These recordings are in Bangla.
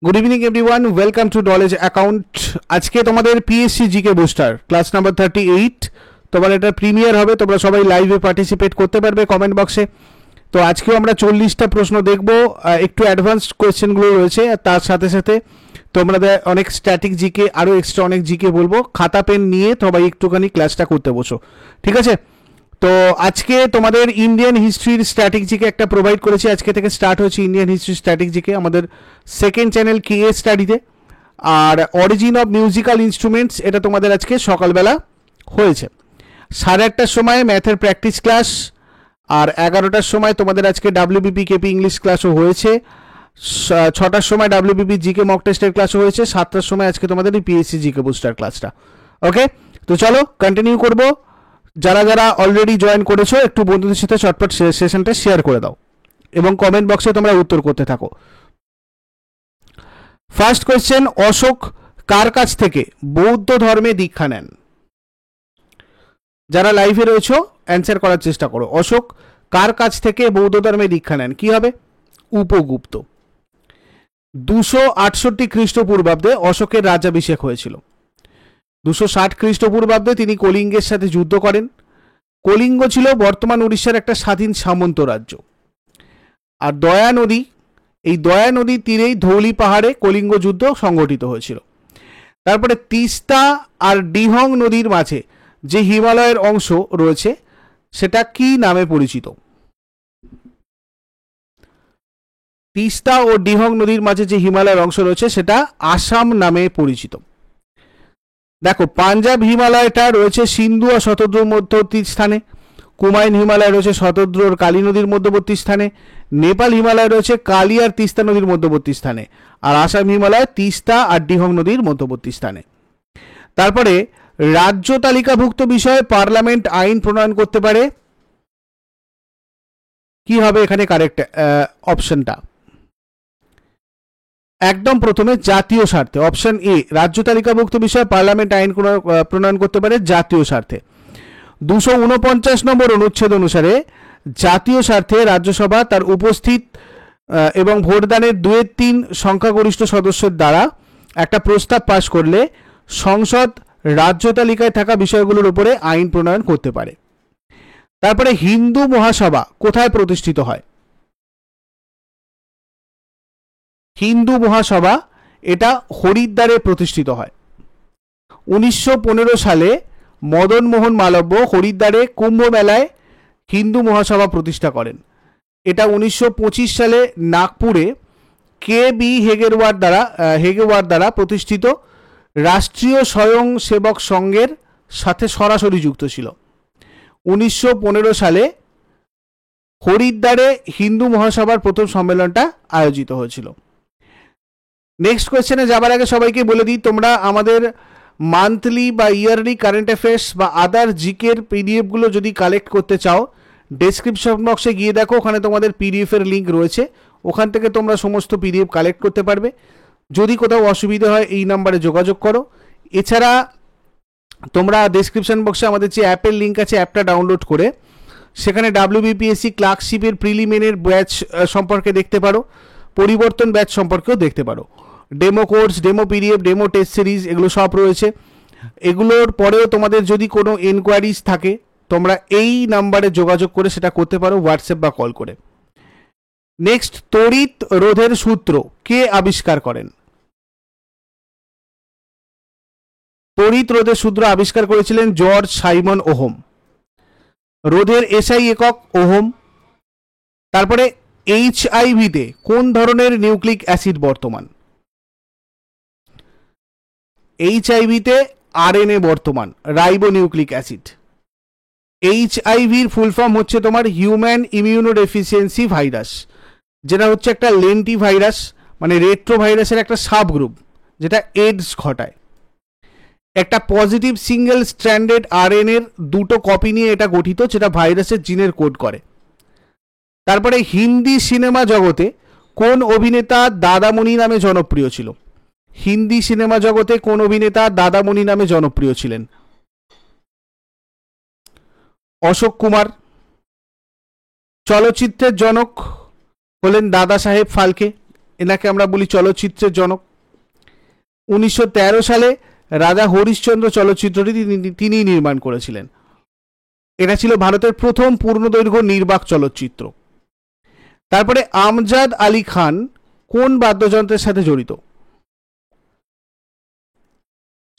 Good evening everyone, welcome to knowledge account. আজকে তোমাদের PSC GK booster class number 38 তোমার এটা প্রিমিয়ার হবে। তোমরা সবাই লাইভে পার্টিসিপেট করতে পারবে কমেন্ট বক্সে। তো আজকেও আমরা 40টা প্রশ্ন দেখব, একটু অ্যাডভান্স কোয়েশ্চেনগুলো রয়েছে, আর তার সাথে সাথে তোমরা অনেক স্ট্যাটিক জিকে, আরও এক্সট্রা অনেক জিকে বলবো। খাতা পেন নিয়ে সবাই একটুখানি ক্লাসটা করতে বসো, ঠিক আছে? তো আজকে তোমাদের ইন্ডিয়ান হিস্ট্রির স্ট্যাটিক জিকে একটা প্রোভাইড করেছি। আজকে থেকে স্টার্ট হচ্ছে ইন্ডিয়ান হিস্ট্রি স্ট্যাটিক জিকে আমাদের সেকেন্ড চ্যানেল কেএ স্টাডিতে। আর অরিজিন অফ মিউজিক্যাল ইনস্ট্রুমেন্টস এটা তোমাদের আজকে সকালবেলা হয়েছে। 1:30টার সময় ম্যাথের প্র্যাকটিস ক্লাস, আর 11টার সময় তোমাদের আজকে ডাব্লিউবিপি কেপি ইংলিশ ক্লাসও হয়েছে। 6টার সময় ডাব্লিউবিপি জিকে মক টেস্টের ক্লাসও হয়েছে। 7টার সময় আজকে তোমাদের এই পিএসসি জিকে বুস্টার ক্লাসটা। ওকে, তো চলো কন্টিনিউ করবো। যারা যারা অলরেডি জয়েন করেছো একটু বন্ধুদের সাথে চটপট সেশনটা শেয়ার করে দাও এবং কমেন্ট বক্সে তোমরা উত্তর করতে থাকো। ফার্স্ট কোয়েশ্চেন, অশোক কার কাছ থেকে বৌদ্ধ ধর্মে দীক্ষা নেন? যারা লাইভে রয়েছো অ্যান্সার করার চেষ্টা করো। অশোক কার কাছ থেকে বৌদ্ধ ধর্মে দীক্ষা নেন? কি হবে? উপগুপ্ত। 268 খ্রিস্টপূর্বাব্দে অশোকের রাজ্যাভিষেক হয়েছিল। 260 খ্রিস্টপূর্বাব্দে তিনি কলিঙ্গের সাথে যুদ্ধ করেন। কলিঙ্গ ছিল বর্তমান উড়িষ্যার একটা স্বাধীন সামন্ত রাজ্য। আর দয়া নদী, এই দয়া নদীর তীরেই ধৌলি পাহাড়ে কলিঙ্গ যুদ্ধ সংগঠিত হয়েছিল। তারপরে তিস্তা আর ডিহং নদীর মাঝে যে হিমালয়ের অংশ রয়েছে সেটা কি নামে পরিচিত? তিস্তা ও ডিহং নদীর মাঝে যে হিমালয়ের অংশ রয়েছে সেটা আসাম নামে পরিচিত। দেখো, পাঞ্জাব হিমালয়টা রয়েছে সিন্ধু আর শতদ্রুর মধ্যবর্তী স্থানে। কুমায়ুন হিমালয় রয়েছে শতদ্রু আর কালী নদীর মধ্যবর্তী স্থানে। নেপাল হিমালয় রয়েছে কালী আর তিস্তা নদীর মধ্যবর্তী স্থানে। আর আসাম হিমালয় তিস্তা আর ডিহং নদীর মধ্যবর্তী স্থানে। তারপরে রাজ্য তালিকাভুক্ত বিষয়ে পার্লামেন্ট আইন প্রণয়ন করতে পারে। কি হবে এখানে কারেক্ট অপশনটা? একদম প্রথমে জাতীয় স্বার্থে, অপশন এ, রাজ্য তালিকাভুক্ত বিষয়ে পার্লামেন্ট আইন প্রণয়ন করতে পারে জাতীয় স্বার্থে। 249 নম্বর অনুচ্ছেদ অনুসারে জাতীয় স্বার্থে রাজ্যসভা তার উপস্থিত এবং ভোটদানের 2/3 সংখ্যাগরিষ্ঠ সদস্যের দ্বারা একটা প্রস্তাব পাশ করলে সংসদ রাজ্য তালিকায় থাকা বিষয়গুলোর উপরে আইন প্রণয়ন করতে পারে। তারপরে হিন্দু মহাসভা কোথায় প্রতিষ্ঠিত হয়? হিন্দু মহাসভা এটা হরিদ্বারে প্রতিষ্ঠিত হয়। 1915 সালে মদন মোহন মালব্য হরিদ্বারে কুম্ভ মেলায় হিন্দু মহাসভা প্রতিষ্ঠা করেন। এটা 1925 সালে নাগপুরে কে বি হেগেওয়ার দ্বারা প্রতিষ্ঠিত রাষ্ট্রীয় স্বয়ংসেবক সংঘের সাথে সরাসরি যুক্ত ছিল। 1915 সালে হরিদ্বারে হিন্দু মহাসভার প্রথম সম্মেলনটা আয়োজিত হয়েছিল। নেক্সট কোয়েশ্চেনে যাবার আগে সবাইকে বলে দিই, তোমরা আমাদের মান্থলি বা ইয়ারলি কারেন্ট অ্যাফেয়ার্স বা আদার জিকের পিডিএফগুলো যদি কালেক্ট করতে চাও, ডেসক্রিপশন বক্সে গিয়ে দেখো, ওখানে তোমাদের পিডিএফের লিঙ্ক রয়েছে। ওখান থেকে তোমরা সমস্ত পিডিএফ কালেক্ট করতে পারবে। যদি কোথাও অসুবিধা হয় এই নাম্বারে যোগাযোগ করো। এছাড়া তোমরা ডেসক্রিপশন বক্সে আমাদের যে অ্যাপের লিঙ্ক আছে, অ্যাপটা ডাউনলোড করে সেখানে ডাব্লিউবিপিএসসি ক্লার্কশিপের প্রিলিমিনারি ব্যাচ সম্পর্কে দেখতে পারো, পরিবর্তন ব্যাচ সম্পর্কেও দেখতে পারো। Demo course, demo PDF, demo test series এগুলো সব রয়েছে। এগুলোর পরেও তোমাদের যদি কোনো এনকোয়ারিজ থাকে তোমরা এই নাম্বারে যোগাযোগ করে সেটা করতে পারো, হোয়াটসঅ্যাপ বা কল করে। নেক্সট, তড়িৎ রোধের সূত্র কে আবিষ্কার করেন? তড়িৎ রোধের সূত্র আবিষ্কার করেছিলেন জর্জ সাইমন ওহম। রোধের এসআই একক ওহম। তারপরে এইচআইভিতে কোন ধরনের নিউক্লিক অ্যাসিড বর্তমান? এইচআইভিতে আরএনএ বর্তমান, রাইবো নিউক্লিক অ্যাসিড। এইচআইভির ফুল ফর্ম হচ্ছে তোমার হিউম্যান ইমিউনোডেফিসিয়েন্সি ভাইরাস, যেটা হচ্ছে একটা লেন্টি ভাইরাস, মানে রেট্রো ভাইরাসের একটা সাব গ্রুপ যেটা এইডস ঘটায়। একটা পজিটিভ সিঙ্গেল স্ট্র্যান্ডেড আরএনএর দুটো কপি নিয়ে এটা গঠিত, যেটা ভাইরাসের জিনের কোড করে। তারপরে হিন্দি সিনেমা জগতে কোন অভিনেতা দাদামণি নামে জনপ্রিয় ছিল? হিন্দি সিনেমা জগতে কোন অভিনেতা দাদামণি নামে জনপ্রিয় ছিলেন? অশোক কুমার। চলচ্চিত্রের জনক হলেন দাদা সাহেব ফালকে, এনাকে আমরা বলি চলচ্চিত্রের জনক। 1913 সালে রাজা হরিশ্চন্দ্র চলচ্চিত্রটি তিনি নির্মাণ করেছিলেন। এটা ছিল ভারতের প্রথম পূর্ণদৈর্ঘ্য নির্বাক চলচ্চিত্র। তারপরে আমজাদ আলী খান কোন বাদ্যযন্ত্রের সাথে জড়িত?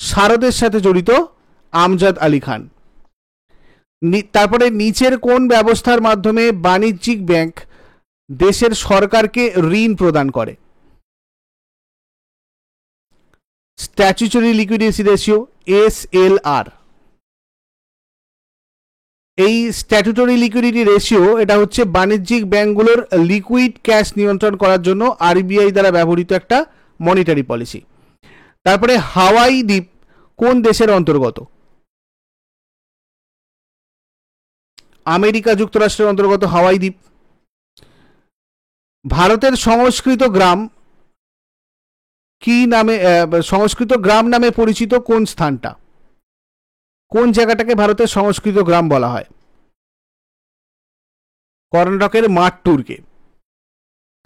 শারদের সাথে জড়িত আমজাদ আলী খান। তারপরে নিচের কোন ব্যবস্থার মাধ্যমে বাণিজ্যিক ব্যাংক দেশের সরকারকে ঋণ প্রদান করে? Statutory liquidity ratio, SLR। এই স্ট্যাটুটরি লিকুইডিটি রেশিও এটা হচ্ছে বাণিজ্যিক ব্যাংকগুলোর লিকুইড ক্যাশ নিয়ন্ত্রণ করার জন্য RBI দ্বারা ব্যবহৃত একটা মনিটারি পলিসি। তারপরে হাওয়াই দ্বীপ কোন দেশের অন্তর্গত? আমেরিকা যুক্তরাষ্ট্রের অন্তর্গত হাওয়াই দ্বীপ। ভারতের সংস্কৃত গ্রাম কি নামে, সংস্কৃত গ্রাম নামে পরিচিত কোন স্থানটা? কোন জায়গাটাকে ভারতের সংস্কৃত গ্রাম বলা হয়? কর্ণাটকের মাট্টুরকে।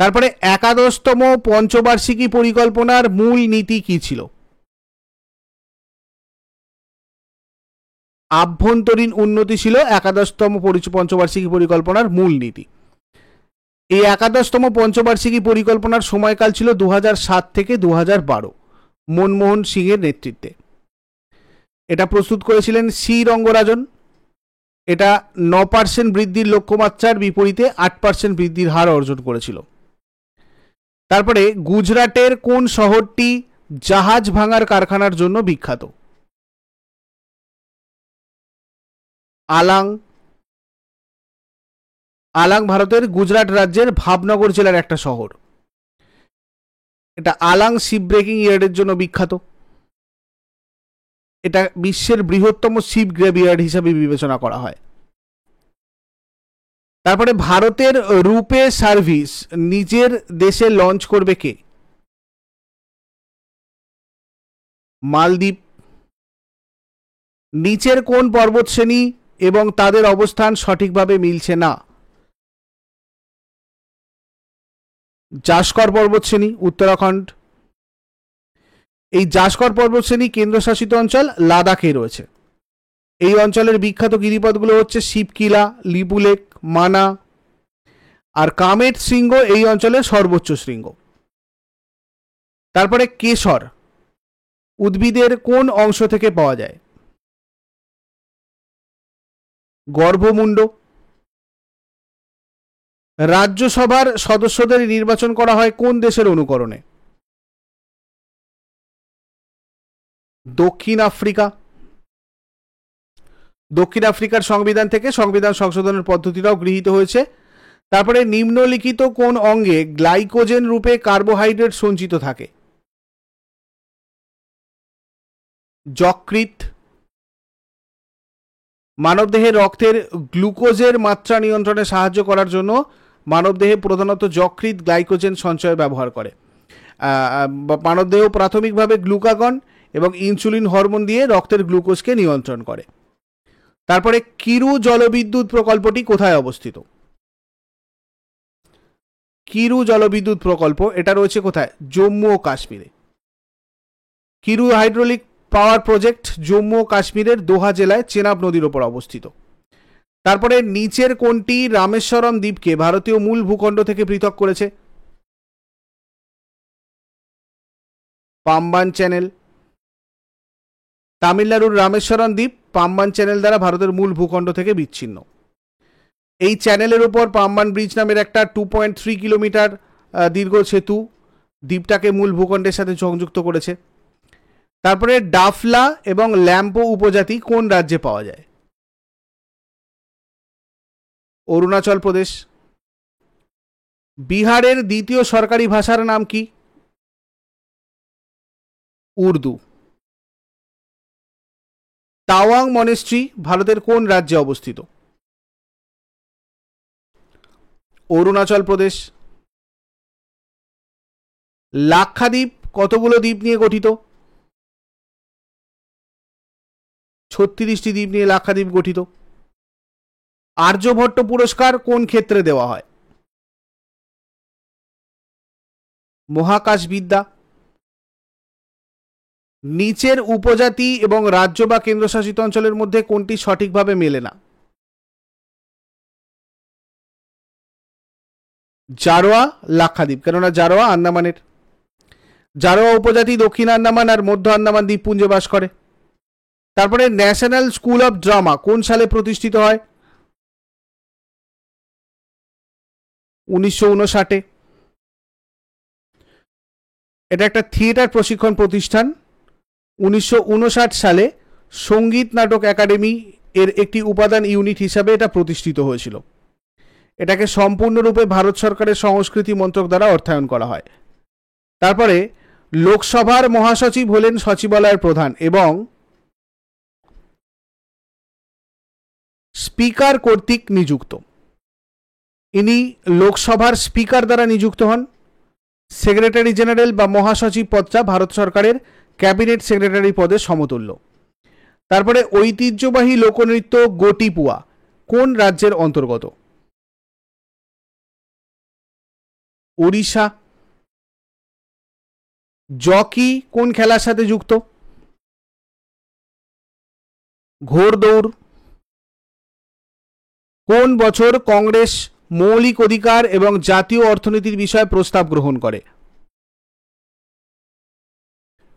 তারপরে একাদশতম পঞ্চবার্ষিকী পরিকল্পনার মূল নীতি কি ছিল? আভ্যন্তরীণ উন্নতি ছিল একাদশতম পঞ্চবার্ষিকী পরিকল্পনার মূল নীতি। এই একাদশতম পঞ্চবার্ষিকী পরিকল্পনার সময়কাল ছিল 2007 থেকে 2012, মনমোহন সিংয়ের নেতৃত্বে। এটা প্রস্তুত করেছিলেন সি রঙ্গরাজন। এটা 9% বৃদ্ধির লক্ষ্যমাত্রার বিপরীতে 8% বৃদ্ধির হার অর্জন করেছিল। তারপরে গুজরাটের কোন শহরটি জাহাজ ভাঙার কারখানার জন্য বিখ্যাত? আলাং। আলাং ভারতের গুজরাট রাজ্যের ভাবনগর জেলার একটা শহর। এটা আলাং শিপ ব্রেকিং ইয়ার্ডের জন্য বিখ্যাত। এটা বিশ্বের বৃহত্তম শিপ গ্রেভইয়ার্ড হিসাবে বিবেচনা করা হয়। তারপরে ভারতের রূপে সার্ভিস নিজের দেশে লঞ্চ করবে কে? মালদ্বীপ। নিচের কোন পর্বতশ্রেণী এবং তাদের অবস্থান সঠিকভাবে মিলছে না? জাসকর পর্বতশ্রেণী, উত্তরাখণ্ড। এই জাসকর পর্বতশ্রেণী কেন্দ্রশাসিত অঞ্চল লাদাখে রয়েছে। এই অঞ্চলের বিখ্যাত গিরিপথগুলো হচ্ছে শিবকিলা, লিপুলেক, মানা আর কামেট শৃঙ্গ এই অঞ্চলের সর্বোচ্চ শৃঙ্গ। তারপরে কেশর উদ্ভিদের কোন অংশ থেকে পাওয়া যায়? গর্ভমুণ্ড। রাজ্যসভার সদস্যদের নির্বাচন করা হয় কোন দেশের অনুকরণে? দক্ষিণ আফ্রিকা। দক্ষিণ আফ্রিকার সংবিধান থেকে সংবিধান সংশোধনের পদ্ধতিটাও গৃহীত হয়েছে। তারপরে নিম্নলিখিত কোন অঙ্গে গ্লাইকোজেন রূপে কার্বোহাইড্রেট সঞ্চিত থাকে? যকৃৎ। মানবদেহে রক্তের গ্লুকোজের মাত্রা নিয়ন্ত্রণে সাহায্য করার জন্য মানবদেহে প্রধানত যকৃৎ গ্লাইকোজেন সঞ্চয় ব্যবহার করে। মানবদেহ প্রাথমিকভাবে গ্লুকাগন এবং ইনসুলিন হরমোন দিয়ে রক্তের গ্লুকোজকে নিয়ন্ত্রণ করে। তারপরে কিরু জলবিদ্যুৎ প্রকল্পটি কোথায় অবস্থিত? কিরু জলবিদ্যুৎ প্রকল্প এটা রয়েছে কোথায়? জম্মু ও কাশ্মীরে। Kiru hydraulic power project Jammu ও কাশ্মীরের দোহা জেলায় চেনাব নদীর ওপর অবস্থিত। তারপরে নিচের কোনটি রামেশ্বরম দ্বীপকে ভারতীয় মূল ভূখণ্ড থেকে পৃথক করেছে? পাম্বান চ্যানেল। তামিলনাড়ুর রামেশ্বরম দ্বীপ পাম্বান চ্যানেল দ্বারা ভারতের মূল ভূখণ্ড থেকে বিচ্ছিন্ন। এই চ্যানেলের উপর পাম্বান ব্রিজ নামের একটা 2.3 কিলোমিটার দীর্ঘ সেতু দ্বীপটাকে মূল ভূখণ্ডের সাথে সংযুক্ত করেছে। তারপরে ডাফলা এবং ল্যাম্পো উপজাতি কোন রাজ্যে পাওয়া যায়? অরুণাচল প্রদেশ। বিহারের দ্বিতীয় সরকারি ভাষার নাম কি? উর্দু। তাওয়াং মনেস্ট্রি ভারতের কোন রাজ্যে অবস্থিত? অরুণাচল প্রদেশ। লাক্ষাদ্বীপ কতগুলো দ্বীপ নিয়ে গঠিত? 36টি দ্বীপ নিয়ে লাক্ষাদ্বীপ গঠিত। আর্যভট্ট পুরস্কার কোন ক্ষেত্রে দেওয়া হয়? মহাকাশবিদ্যা। নিচের উপজাতি এবং রাজ্য বা কেন্দ্রশাসিত অঞ্চলের মধ্যে কোনটি সঠিকভাবে মেলে না? জারোয়া, লাক্ষাদ্বীপ, কেননা জারোয়া আন্দামানের। জারোয়া উপজাতি দক্ষিণ আন্দামান আর মধ্য আন্দামান দ্বীপপুঞ্জে বাস করে। তারপরে ন্যাশনাল স্কুল অফ ড্রামা কোন সালে প্রতিষ্ঠিত হয়? 1959। এটা একটা থিয়েটার প্রশিক্ষণ প্রতিষ্ঠান। 1959 সালে সঙ্গীত নাটক একাডেমি এর একটি উপাদান ইউনিট হিসাবে এটা প্রতিষ্ঠিত হয়েছিল। এটাকে সম্পূর্ণরূপে ভারত সরকারের সংস্কৃতি মন্ত্রক দ্বারা অর্থায়ন করা হয়। তারপরে লোকসভার মহাসচিব হলেন সচিবালয়ের প্রধান এবং স্পিকার কর্তৃক নিযুক্ত। ইনি লোকসভার স্পিকার দ্বারা নিযুক্ত হন। সেক্রেটারি জেনারেল বা মহাসচিব পদটা ভারত সরকারের ক্যাবিনেট সেক্রেটারি পদের সমতুল্য। তারপরে ঐতিহ্যবাহী লোকনৃত্য গোটিপুয়া কোন রাজ্যের অন্তর্গত? ওড়িশা। জকি কোন খেলার সাথে যুক্ত? ঘোড়দৌড়। কোন বছর কংগ্রেস মৌলিক অধিকার এবং জাতীয় অর্থনীতির বিষয়ে প্রস্তাব গ্রহণ করে?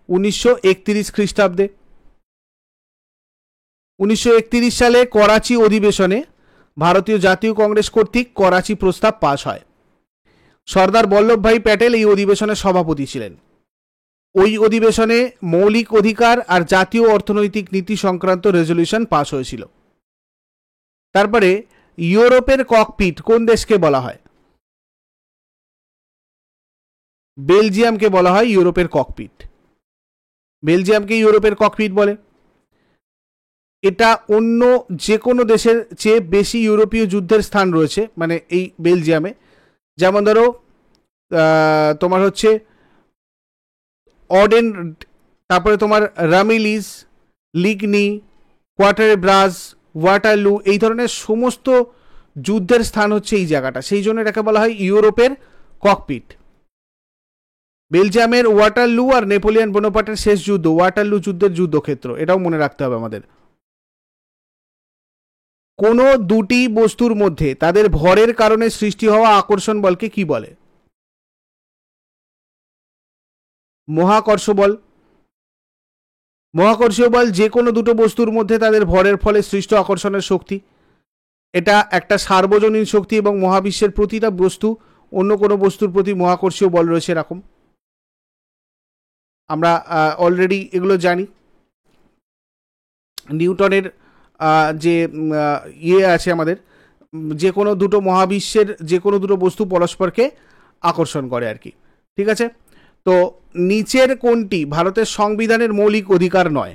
1931 খ্রিস্টাব্দে। 1931 সালে করাচি অধিবেশনে ভারতীয় জাতীয় কংগ্রেস কর্তৃক করাচি প্রস্তাব পাশ হয়। সর্দার বল্লভভাই প্যাটেল এই অধিবেশনের সভাপতি ছিলেন। ওই অধিবেশনে মৌলিক অধিকার আর জাতীয় অর্থনৈতিক নীতি সংক্রান্ত রেজলিউশন পাশ হয়েছিল। তারপরে ইউরোপের ককপিট কোন দেশকে বলা হয়? বেলজিয়ামকে বলা হয় ইউরোপের ককপিট। বেলজিয়ামকে ইউরোপের ককপিট বলে। এটা অন্য যে কোনো দেশের চেয়ে বেশি ইউরোপীয় যুদ্ধের স্থান রয়েছে, মানে এই বেলজিয়ামে। যেমন ধরো তোমার হচ্ছে অডেন, তারপরে তোমার রামিলিস, লিগনি, কোয়ার্টারে ব্রাস, ওয়াটারলু, এই ধরনের সমস্ত যুদ্ধের স্থান হচ্ছে এই জায়গাটা। সেই জন্য এটাকে বলা হয় ইউরোপের ককপিট। বেলজিয়ামের ওয়াটারলু আর নেপোলিয়ন বোনাপার্টের শেষ যুদ্ধ ওয়াটারলু যুদ্ধের যুদ্ধক্ষেত্র, এটাও মনে রাখতে হবে আমাদের। কোনো দুটি বস্তুর মধ্যে তাদের ভরের কারণে সৃষ্টি হওয়া আকর্ষণ বলকে কি বলে? মহাকর্ষ বল। মহাকর্ষীয় বল যে কোনো দুটো বস্তুর মধ্যে তাদের ভরের ফলে সৃষ্ট আকর্ষণের শক্তি। এটা একটা সার্বজনীন শক্তি এবং মহাবিশ্বের প্রতিটা বস্তু অন্য কোনো বস্তুর প্রতি মহাকর্ষীয় বল রয়েছে এরকম। আমরা অলরেডি এগুলো জানি। নিউটনের যে ইয়ে আছে আমাদের, যে কোনো দুটো মহাবিশ্বের যে কোনো দুটো বস্তু পরস্পরকে আকর্ষণ করে আর কি। ঠিক আছে, তো নিচের কোনটি ভারতের সংবিধানের মৌলিক অধিকার নয়?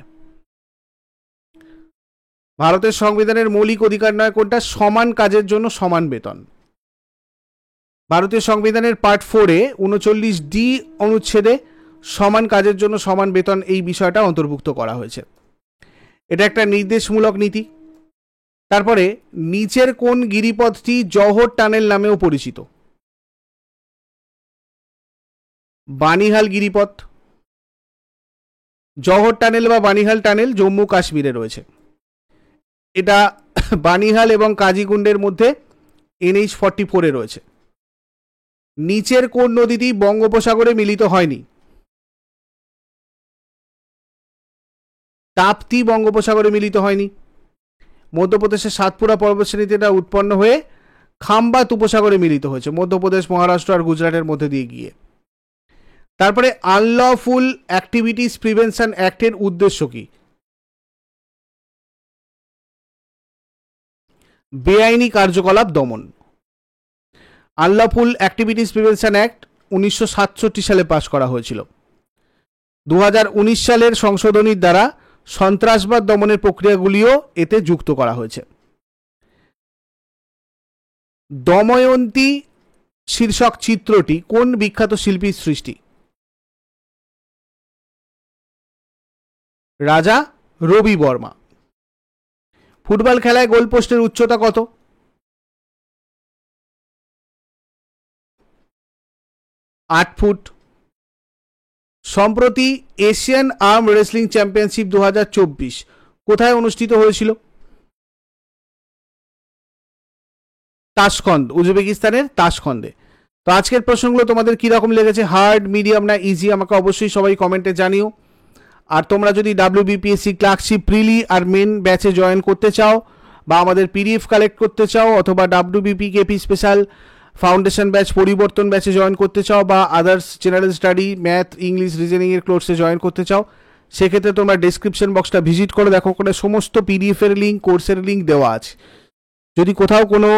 ভারতের সংবিধানের মৌলিক অধিকার নয় কোনটা? সমান কাজের জন্য সমান বেতন। ভারতীয় সংবিধানের পার্ট 4-এ 39D অনুচ্ছেদে সমান কাজের জন্য সমান বেতন এই বিষয়টা অন্তর্ভুক্ত করা হয়েছে। এটা একটা নির্দেশমূলক নীতি। তারপরে নিচের কোন গিরিপথটি জওহর টানেল নামেও পরিচিত? বানিহাল গিরিপথ। জওহর টানেল বা বানিহাল টানেল জম্মু কাশ্মীরে রয়েছে। এটা বানিহাল এবং কাজিগুন্ডের মধ্যে NH-44-এ রয়েছে। নিচের কোন নদীটি বঙ্গোপসাগরে মিলিত হয়নি? তাপ্তি বঙ্গোপসাগরে মিলিত হয়নি। মধ্যপ্রদেশের সাতপুরা পর্বতশ্রেণীতে এটা উৎপন্ন হয়ে খাম্বাত উপসাগরে মিলিত হয়েছে, মধ্যপ্রদেশ, মহারাষ্ট্র আর গুজরাটের মধ্যে দিয়ে গিয়ে। তারপরে আনলফুল অ্যাক্টিভিটিস প্রিভেনশন অ্যাক্টের উদ্দেশ্য কি? বেআইনি কার্যকলাপ দমন। আনলফুল অ্যাক্টিভিটিস প্রিভেনশন অ্যাক্ট 1967 সালে পাশ করা হয়েছিল। 2019 সালের সংশোধনীর দ্বারা সন্ত্রাসবাদ দমনের প্রক্রিয়াগুলিও এতে যুক্ত করা হয়েছে। দময়ন্তী শীর্ষক চিত্রটি কোন বিখ্যাত শিল্পীর সৃষ্টি? রাজা রবি বর্মা। ফুটবল খেলায় গোলপোস্টের উচ্চতা কত? 8 ফুট। সম্প্রতি এশিয়ান আর্ম রেসলিং চ্যাম্পিয়নশিপ 2024 কোথায় অনুষ্ঠিত হয়েছিল? তাশখন্দ, উজবেকিস্তানের তাশখন্দে। তো আজকের প্রশ্নগুলো তোমাদের কীরকম লেগেছে, হার্ড, মিডিয়াম না ইজি, আমাকে অবশ্যই সবাই কমেন্টে জানিও। আর তোমরা যদি WBPSC ক্লার্কশিপ প্রিলি আর মেন ব্যাচে জয়েন করতে চাও বা আমাদের PDF কালেক্ট করতে চাও অথবা WBPKP স্পেশাল ফাউন্ডেশন ব্যাচ পরিবর্তন ব্যাচে জয়েন করতে চাও বা others general study, math, English, রিজনিংয়ের কোর্সে জয়েন করতে চাও, সেক্ষেত্রে তোমরা ডেসক্রিপশন বক্সটা ভিজিট করে দেখো, ওখানে সমস্ত PDF-এর লিঙ্ক, কোর্সের লিঙ্ক দেওয়া আছে। যদি কোথাও কোনো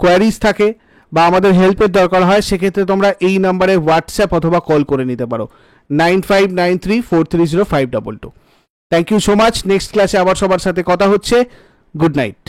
কোয়ারিজ থাকে বা আমাদের হেল্পের দরকার হয়, সেক্ষেত্রে তোমরা এই নাম্বারে হোয়াটসঅ্যাপ অথবা কল করে নিতে পারো 9593430522। Thank you so much. Next ক্লাসে আবার সবার সাথে কথা হচ্ছে। Good night.